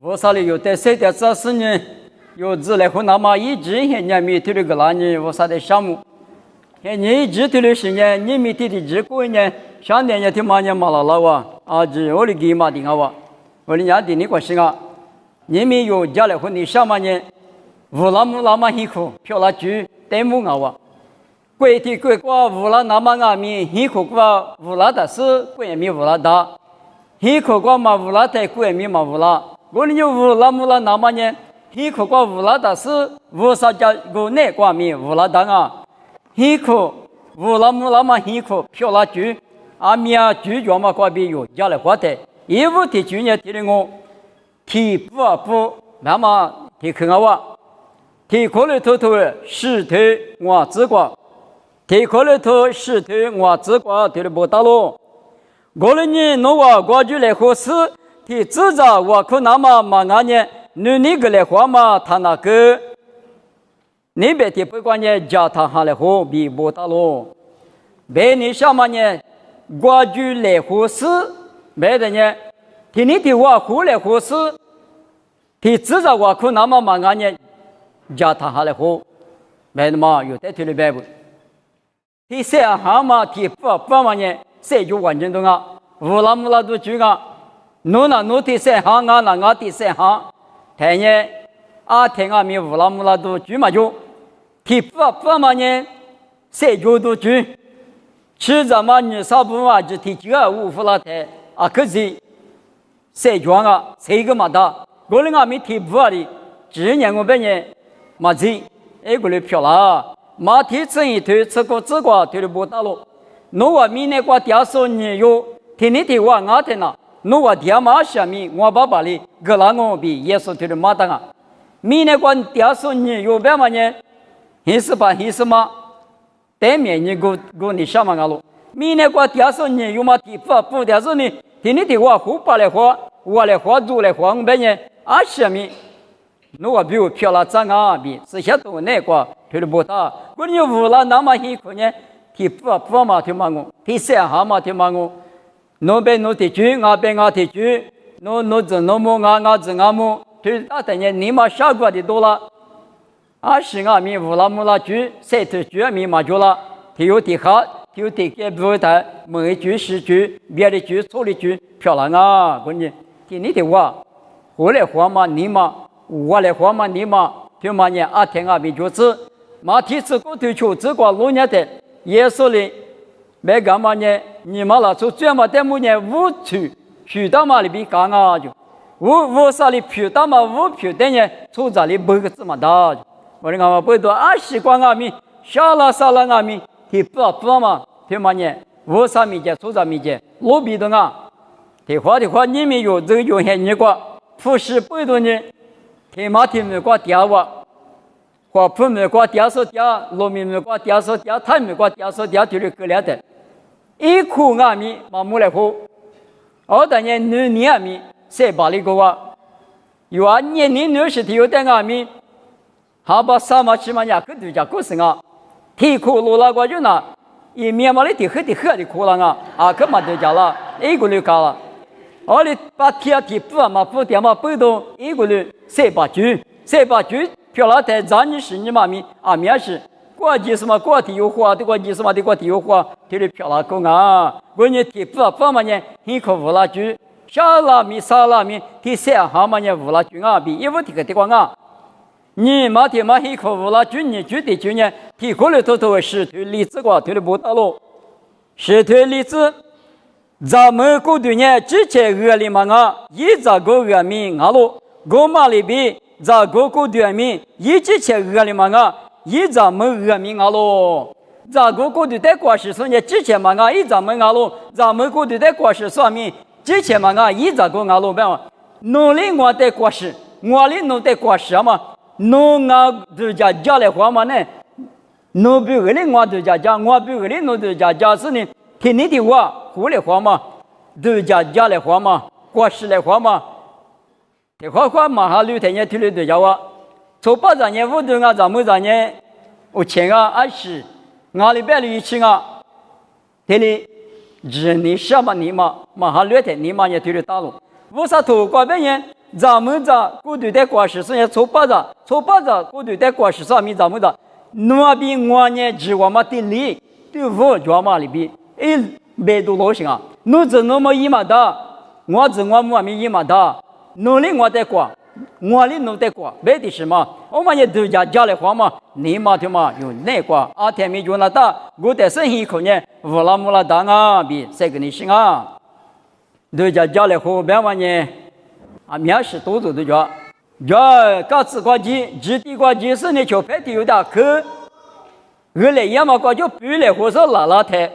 我啥里有的谁的这事呢？有自来湖那么一直现年米头的个那呢？我啥的项目？现年一直头的是呢，你米头的这过年，上年也听嘛年嘛了哇，啊，这我的给嘛的哇，我的家的你关心啊，你们有家来湖你上嘛年，乌拉木拉嘛辛苦，漂拉猪带木啊哇，贵的贵过乌拉那么阿米辛苦过乌拉的是贵米乌拉的，辛苦过嘛乌拉的贵米嘛乌拉。我们有乌拉木拉那么呢？辛苦过乌拉达是乌啥家国内国民乌拉达啊，辛苦乌拉木拉嘛辛苦漂拉猪，阿米啊猪脚嘛国比有家来花的，一五的猪呢提的我，提不啊不，慢慢提看啊哇，提可了头头石头我自挂，提可了头石头我自挂提了不打咯，我了呢侬话我就来合适。ที่自着我可那么嘛俺呢，你个来话嘛，他那个，你别提不管呢，叫他下来好比不大咯。别你什么呢？我就来合适，别的呢，听你的话后来合适，ที่自着我可那么嘛俺呢，叫他下来好，别的嘛有在听的别不？ที่谁行嘛？ที่不嘛呢？谁就完全懂啊？乌拉木拉都知啊。侬那侬的三行，俺那俺的三行，太年阿天阿米乌拉木拉都住嘛就，提不嘛呢，谁就都住，吃着嘛你啥不嘛就提几个五福拉台啊可是，谁装啊谁个嘛的，我们阿米提不的，今年我本年嘛子，哎个来漂啦，马蹄子一推，吃个自挂推的不大咯，侬话明年过第手你有，听你的话俺的那。侬话天马下面，我爸爸哩，个那我比耶稣推的马当啊。明年关第二手你有办法呢？还是吧，还是嘛？对面你go你什么个咯？明年关第二手你有嘛？地不第二手呢？听你的话，后把来话，我来话，做来话，我们呢？啊下面，侬话比如漂亮长啊比，是些多那个推的不大。我你无了那么辛苦呢？地不嘛听嘛我，第三行嘛听嘛我。侬被侬提举，我被我提举，侬子侬母，我子我母，就大等于你嘛少过的多了。啊是我们乌拉木拉举，谁提举米嘛就了，提有提好，提有提给不会的，每句十句，别的句错的句，漂亮啊！关键听你的话，我来话嘛你嘛，我来话嘛你嘛，听嘛呢？啊天啊，比就是马蹄子过头球，只管路年的耶稣哩。别干嘛呢？你嘛那出专门在么呢？无处去到嘛里边干啊就，无啥里去到嘛无去的呢？出这里不个这么大就，我的干嘛不多啊？习惯阿米，少了阿米，提不嘛？听嘛呢？无啥米节出这米节，路边的啊，提话你们有这个有限你个，富士不多呢，提嘛提没个调啊。花圃没挂第二手掉，糯米没挂第二手掉，菜没挂第二手掉，就是割了的。一苦阿米嘛木来喝，二等年女阿米谁把你个哇？有啊，年女是有的阿米，哈巴啥嘛起码呀，个对家个是啊，提苦罗那个就那，一面嘛的提喝的苦了啊，个嘛对家了，一个就搞了。而你把提不嘛不点嘛不动，一个人谁把猪？漂亮的让你是你妈咪啊面是，过节什么过体有花，的过节什么的过体有花，提的漂亮够啊！我你提不嘛呢？很可乌拉猪，小拉米沙拉米，提三行嘛呢乌拉猪啊比一五提个的光啊！你嘛提嘛很可乌拉猪，你猪的猪呢？提过来头石头荔枝瓜提的不大咯，石头荔枝，咱们过度呢之前鹅里嘛啊，一早个鹅米啊咯，我嘛里边。在各个地面，一直去鹅里嘛啊，一咱们鹅米啊咯。在各个地带过时说呢，之前嘛啊，一咱们啊咯，咱们各地带过时说明，之前嘛啊，一咱个啊咯，别嘛，农历我带过时，我哩农带过时嘛，农啊都家来话嘛呢，农比鹅哩我都家，我比鹅哩农都家是呢，听你的话，胡来话嘛，都家来话嘛，过时来话嘛。这花马哈六天也提了对家哇，从八十年五多啊，咱们咱年我钱啊20，俺里边的一千啊，这里日你什么你嘛哈六天你嘛也提了大路，为啥头瓜边人咱们这过对的过是是错把着过对的过是啥米咱们这那比我呢只我们的力对我做嘛里比别多老行啊，侬只那么一嘛的，我只我们一嘛的，努力我得过。我里弄得过，别的什么，我们也都家里话嘛，你嘛他妈有那过，阿天没有那大，我得生一口呢，乌拉木拉当啊，比这个你行啊，都家里话别嘛呢，啊面试多做的着，这各自国际，基地国际是你就拍的有点可，我来也嘛个就不来或者拉台，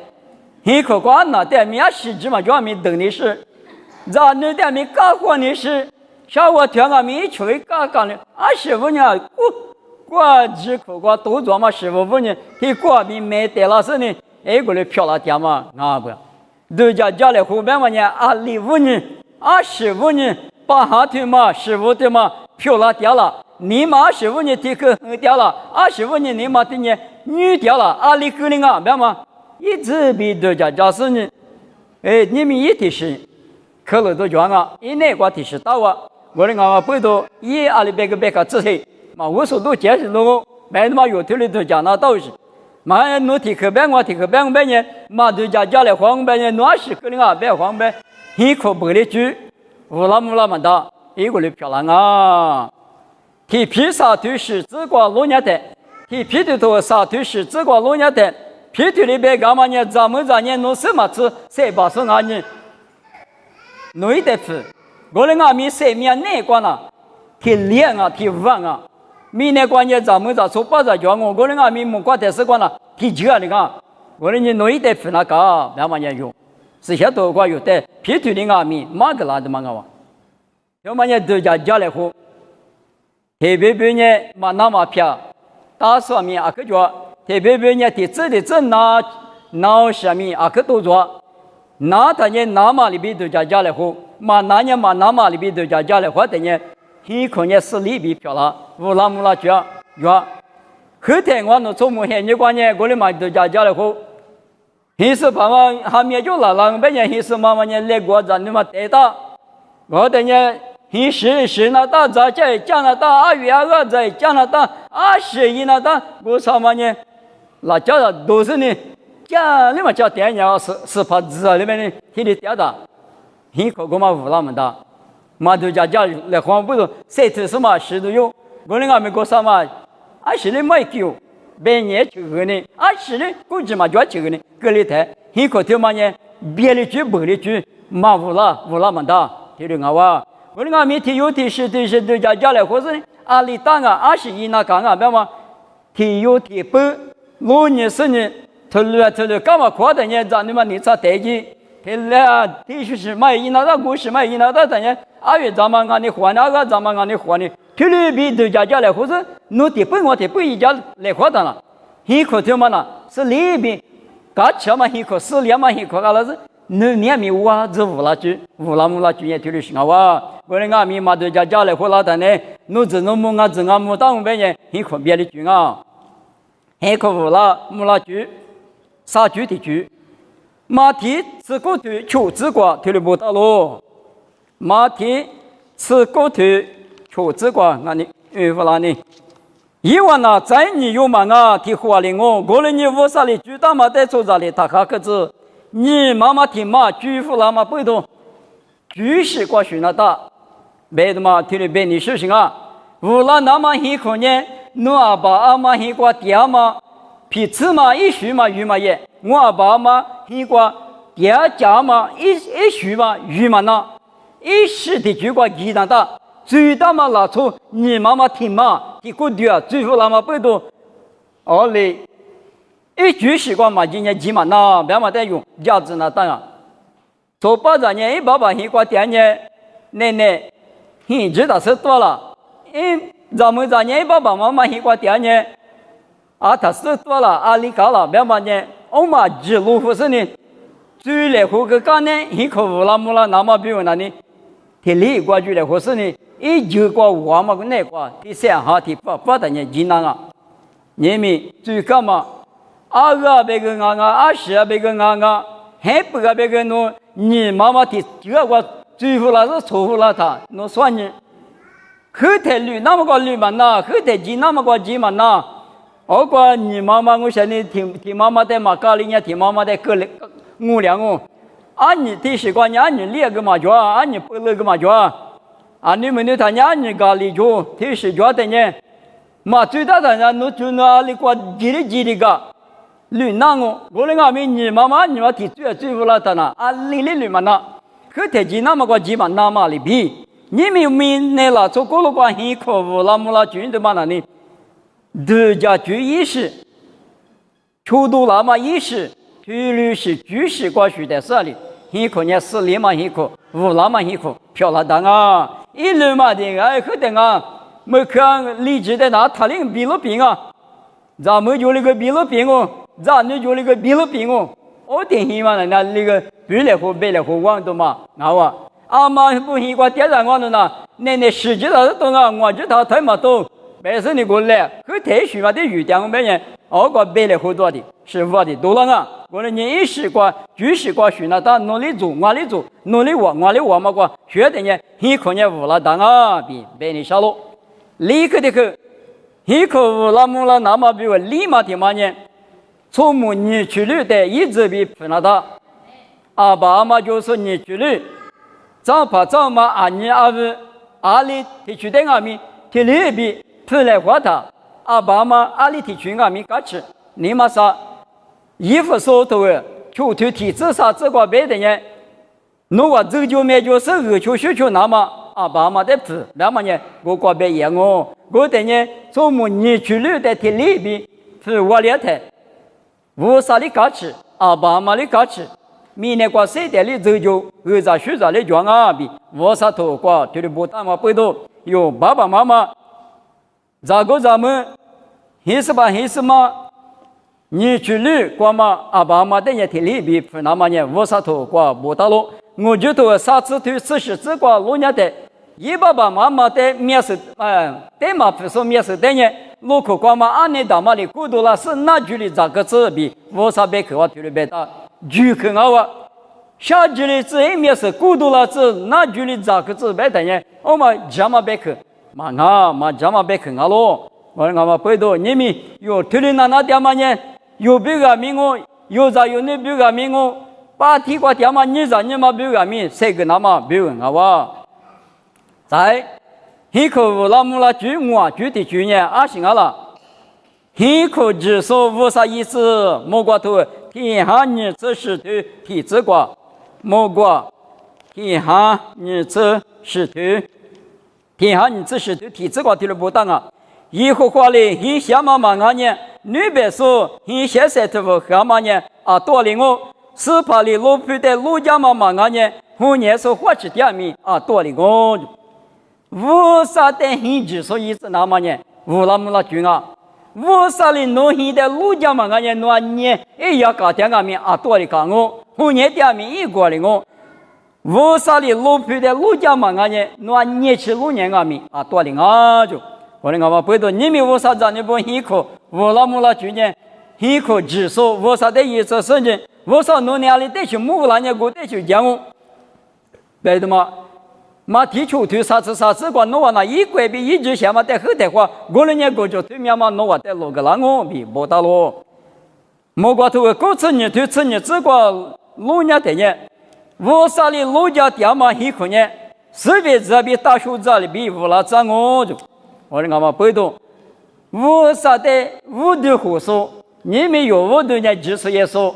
一口光那点面试只嘛就没等你是，让你点没干活你是。像我听俺们去刚刚的，师傅呢，我只口我都做嘛，师傅呢，他过比没得了是呢，过来漂了点嘛，不，都家里后边嘛呢，礼物呢，师傅呢，把下头嘛，师傅的嘛，漂了点了，你嘛师傅呢，这个掉了，师傅呢，你嘛的呢，女掉了，里个人别嘛，一直比都家是呢，你们一提示，可能都讲一那个提示到我的妈不多，里别个自己，嘛我说都解释了，别他妈有头里头讲那道理，嘛侬提可别我提可别我别呢，嘛都家里黄别呢，侬是可能别黄别，一口不里句，乌拉木拉嘛的，一个里漂亮啊，提皮沙头是只管老年的，提皮的头沙头是只管老年的，皮头里边干嘛呢？咱们侬什么吃380呢？侬一得吃。我的阿弥生命那关呐，提亮啊，提旺啊，米那关键咱们说把这叫我的阿弥木瓜的是关呐，提酒啊，你看，我的你弄一袋分那个，两万年用，是些多瓜有的，皮土的阿弥马个拉的嘛个哇，要么呢都家来喝，特别呢嘛那么偏，打上面个叫，特别呢提自的正拿下面个都做，拿他呢拿嘛里边都家来喝。嘛那年嘛那嘛里边都家里活的呢，很可能是里边漂了，乌拉木拉去啊，后天我弄做木黑你关呢，我的嘛都家里活，很是把我还没就了，别人很是妈妈呢来过咱你嘛带到，我的呢很是那大在加拿大2月2在加拿大21那大，我上嘛呢，那家的都是呢，家里嘛家电脑是怕子里面呢，天天点的。很可嘛乌拉么的，嘛都家来黄不是谁吃什么事都有，我那美国什么是的没救，别年去个呢，是的估计嘛就去个呢，隔离台很可听嘛呢，别的句不的句嘛乌拉么的，听得我我那媒体有的是都家来或是里当21那干别嘛，体有体不，我呢是呢，头了干嘛夸的呢？咱你嘛你咋带去？他地区是买一拿到股市买一拿到等于2月咱们讲的换那个咱们讲的换的，体里比都家来或者侬的不我的不一家来换的了，很可听嘛啦，是里边搞起嘛很可是两嘛很可干了是，侬面没哇这乌拉木拉剧也体里是哇，我的阿弥嘛都家来或拉的呢，侬只侬木只俺木当别人很可别的剧啊，很可乌拉木拉剧，杀剧的剧。马蹄吃骨头，求子瓜，头里不到喽。马蹄吃骨头，求子瓜，那你不拉你？以往呢，在你有嘛啊？提花哩我了你屋啥哩？住大嘛在做啥哩？他哈个子，你妈妈听嘛？居夫啦嘛不懂，居是瓜学那大，别的嘛听里别你事情啊。乌拉那么很可能，侬阿爸阿妈很瓜爹嘛，皮吃嘛一学嘛鱼嘛也。我阿爸嘛，一个第二家嘛，一学嘛，语嘛那，一时的就个鸡蛋大，最大嘛拿出你妈妈听嘛，一个对啊，最后那么不多，嘞，一句习惯嘛，今年鸡嘛那，别嘛在用价值那当然，做8年一爸爸一个店呢，奶奶，知道是多了，咱们年一爸爸妈妈一个店呢，他是多了，里高了，别嘛呢。我嘛记录不是呢，最来后个干呢，一口乌拉木拉那么比如那呢，提里过去来或是呢，一九个我嘛个那个，第3哈第8的呢，济南啊，你们最干嘛？2别个20别个还不别个侬，你妈妈提这个最后那是错误了他，侬算呢，后台驴那么个驴嘛那，后台鸡那么个鸡嘛那。我过你妈妈，我想你听妈妈的嘛，家里人听妈妈的歌嘞，我俩我，你的习惯，你练个嘛叫，你不练个嘛叫，你们的他你家里就听习惯的呢，嘛最大的人，就那里过叽里个，驴那我那边你妈妈提最不拉的呢，驴嘛那，后台鸡那么个鸡嘛那嘛里比，你们那啦做过了关系可不那么啦军的嘛那里。德家居意识，初度那么意识，居律是居士过去的事里，很可能是立马很可，无那么很可，漂亮的啊！一路嘛的可等啊，没看理智的那他领比了病啊，咱们就那个比了病哦，咱们就那个比了病哦，我挺希望那个比来和别来和往的嘛，嘛不习惯点燃我的呢，那实际上都我知道太嘛多。白是你过来，和太虚嘛的语讲别人，个别来好多的，是我的多了啊！我的人一时过，居时过学那当努力做，我力做，努力我嘛过，学的呢，很可能无了当啊，比别人少了。立刻的去，很可无了么了，那么比我立马的嘛呢？从母你去了的，一直比不那他，阿爸阿妈就是你去了，早怕早嘛你里提出的阿米，提里比。出来话他，爸妈里提群阿米嘎吃，你嘛啥衣服说头就体质啥这个别的人，我这就没就是学那么爸妈的吃，那么呢我个别样我的呢从你去了的体里边是我俩的，我啥的嘎吃，爸妈的嘎吃，明年过谁的里这就学的讲比我啥头过就是不大嘛不多有爸爸妈妈。咱们还是嘛？你去了过嘛？爸妈的也挺里边，那么呢，我啥头过不到了。我就头啥子头40只过老年的，爸爸妈妈的面试，对嘛不说面试的呢？路口过嘛，年大嘛的，过多了是那距离咋个子比？我啥别去我距离别大，就去我下距离这一面是过多了是那距离咋个子别的呢？我嘛怎么别去？嘛怎么别看咯？我嘛背到你们有推理那点嘛呢？有别个名我，有啥有那别个名我，把提过点嘛你嘛别个名，谁个那么别个在，很可那么了句我具体句呢行了，很可只说无啥意思，莫过头天下你这是头提这个，莫过天下你这是头。天下你这是都体质个提了不当以后话嘞，很想嘛呢，女别说很现实的不干嘛呢？多领我是怕里老皮的老家嘛呢？后年说花起点名多领我，无啥的很直说意思那么呢？无那么那句无啥哩农村的老家嘛呢？那年要搞点名多领我，后年点名一过领我。无啥哩老皮的老家嘛呢？那年轻老年阿米多领就，我的嘛背到你们无啥子你不辛苦，无那么那句呢，辛苦只说无啥的意思是呢？无啥农年里得去木那年过得去讲我，对的嘛提出对啥子个弄完那一块比一直想嘛在后台话，过了年过就对面嘛弄完在那个那我比不到咯，莫过头过次你对次你这个老年的呢。我啥哩老家店嘛很可能，随便这边大学这里比无了涨我就，我的嘛背动，我啥的我的胡说，你们有我的呢技术也说，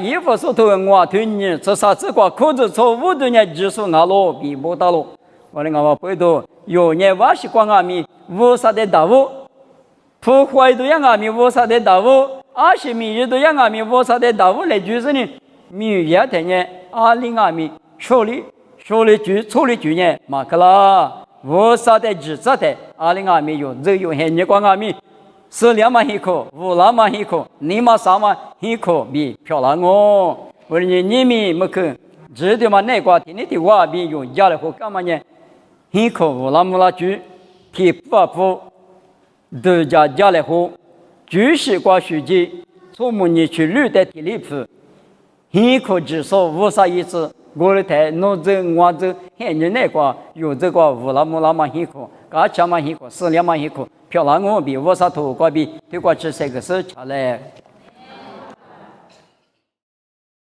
衣服说头我对你这啥子个裤子说我的呢技术咯比不到了，我的嘛背动，有年我是光米，我啥的大屋，破坏都让米我啥的大屋，20米都让米我啥的大屋来就是呢。米也的呢，20米说的句错的句呢，嘛个啦，我啥的知道的，20米有这有很你光米，2嘛很可，5嘛很可，你嘛3嘛很可，比漂亮哦。我说你们没看，知道嘛？那个天你的话比有家了后干嘛呢？很可5嘛句，提不都家了后，就是挂书记，从母你去绿的地里铺。很可只说无啥意思，我的台弄这我这嘿你那个有这个乌拉木拉嘛辛苦，嘎强嘛辛苦，4年嘛辛苦，漂亮我比我啥头过比对过去这个事情来。